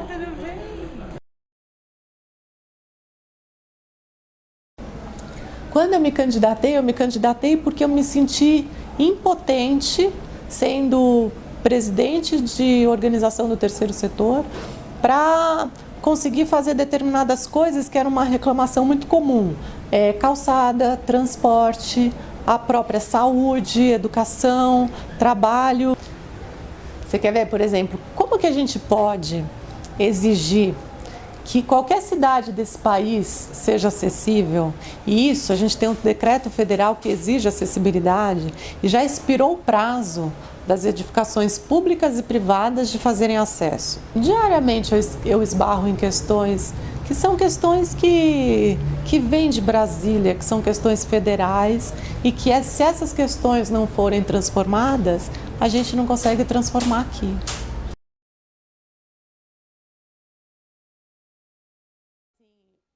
tudo bem? Quando eu me candidatei porque eu me senti impotente, sendo presidente de organização do terceiro setor, para conseguir fazer determinadas coisas que era uma reclamação muito comum. Calçada, transporte, a própria saúde, educação, trabalho. Você quer ver, por exemplo, como que a gente pode exigir que qualquer cidade desse país seja acessível? E isso, a gente tem um decreto federal que exige acessibilidade e já expirou o prazo das edificações públicas e privadas de fazerem acesso. Diariamente eu esbarro em questões que são questões que vêm de Brasília, que são questões federais e que se essas questões não forem transformadas, a gente não consegue transformar aqui.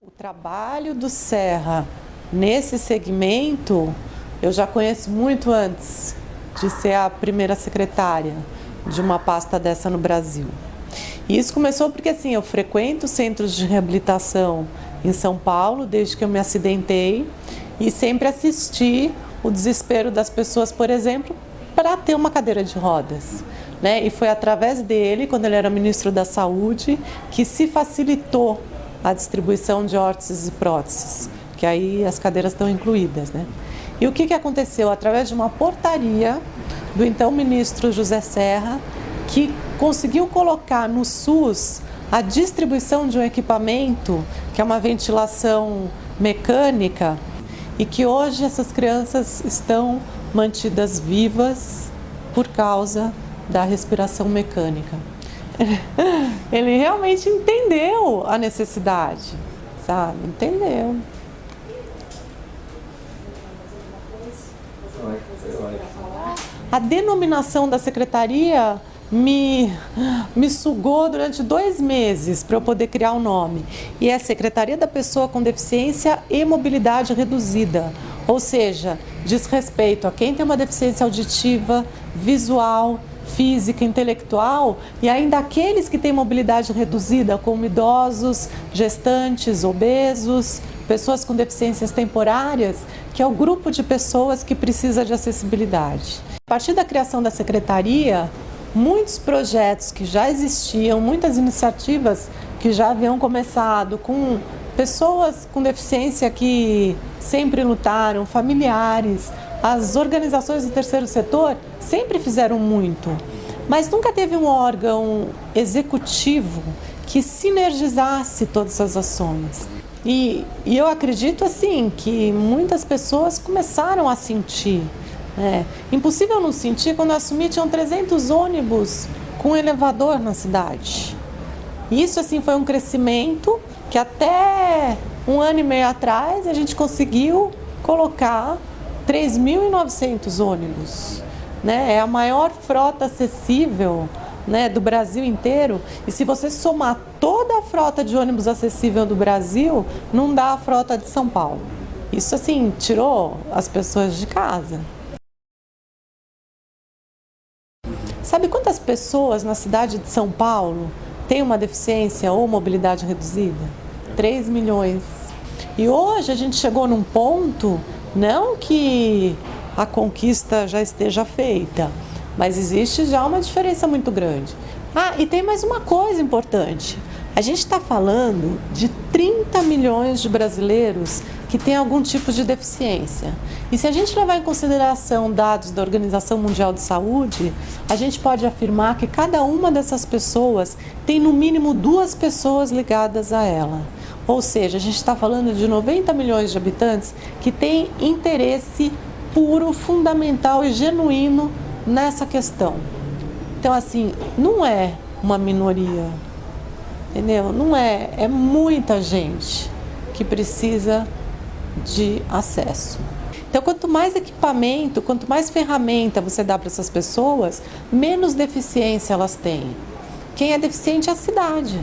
O trabalho do Serra nesse segmento eu já conheço muito antes de ser a primeira secretária de uma pasta dessa no Brasil. E isso começou porque assim, eu frequento centros de reabilitação em São Paulo desde que eu me acidentei e sempre assisti o desespero das pessoas, por exemplo, para ter uma cadeira de rodas. E foi através dele, quando ele era ministro da Saúde, que se facilitou a distribuição de órteses e próteses, que aí as cadeiras estão incluídas. E o que aconteceu? Através de uma portaria do então ministro José Serra, que conseguiu colocar no SUS a distribuição de um equipamento, que é uma ventilação mecânica, e que hoje essas crianças estão mantidas vivas por causa da respiração mecânica. Ele realmente entendeu a necessidade, sabe? Entendeu. A denominação da secretaria me sugou durante 2 meses para eu poder criar um nome. E é a Secretaria da Pessoa com Deficiência e Mobilidade Reduzida. Ou seja, diz respeito a quem tem uma deficiência auditiva, visual, física, intelectual e ainda aqueles que têm mobilidade reduzida, como idosos, gestantes, obesos, pessoas com deficiências temporárias, que é o grupo de pessoas que precisa de acessibilidade. A partir da criação da secretaria, muitos projetos que já existiam, muitas iniciativas que já haviam começado com pessoas com deficiência que sempre lutaram, familiares, as organizações do terceiro setor sempre fizeram muito, mas nunca teve um órgão executivo que sinergizasse todas as ações. E eu acredito assim que muitas pessoas começaram a sentir. Impossível não sentir, quando eu assumi tinham 300 ônibus com elevador na cidade. Isso assim foi um crescimento que até 1 ano e meio atrás a gente conseguiu colocar 3.900 ônibus. É a maior frota acessível do Brasil inteiro. E se você somar toda a frota de ônibus acessível do Brasil, não dá a frota de São Paulo. Isso assim tirou as pessoas de casa. Sabe quantas pessoas na cidade de São Paulo têm uma deficiência ou mobilidade reduzida? 3 milhões. E hoje a gente chegou num ponto, não que a conquista já esteja feita, mas existe já uma diferença muito grande. E tem mais uma coisa importante. A gente está falando de 30 milhões de brasileiros que têm algum tipo de deficiência. E se a gente levar em consideração dados da Organização Mundial de Saúde, a gente pode afirmar que cada uma dessas pessoas tem no mínimo 2 pessoas ligadas a ela. Ou seja, a gente está falando de 90 milhões de habitantes que têm interesse puro, fundamental e genuíno nessa questão. Então, assim, não é uma minoria, entendeu? Não é muita gente que precisa de acesso. Então, quanto mais equipamento, quanto mais ferramenta você dá para essas pessoas, menos deficiência elas têm. Quem é deficiente é a cidade.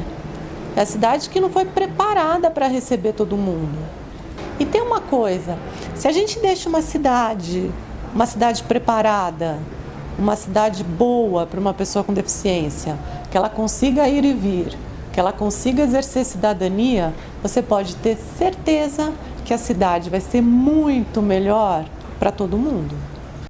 É a cidade que não foi preparada para receber todo mundo. E tem uma coisa, se a gente deixa uma cidade preparada, uma cidade boa para uma pessoa com deficiência, que ela consiga ir e vir, que ela consiga exercer cidadania, você pode ter certeza que a cidade vai ser muito melhor para todo mundo.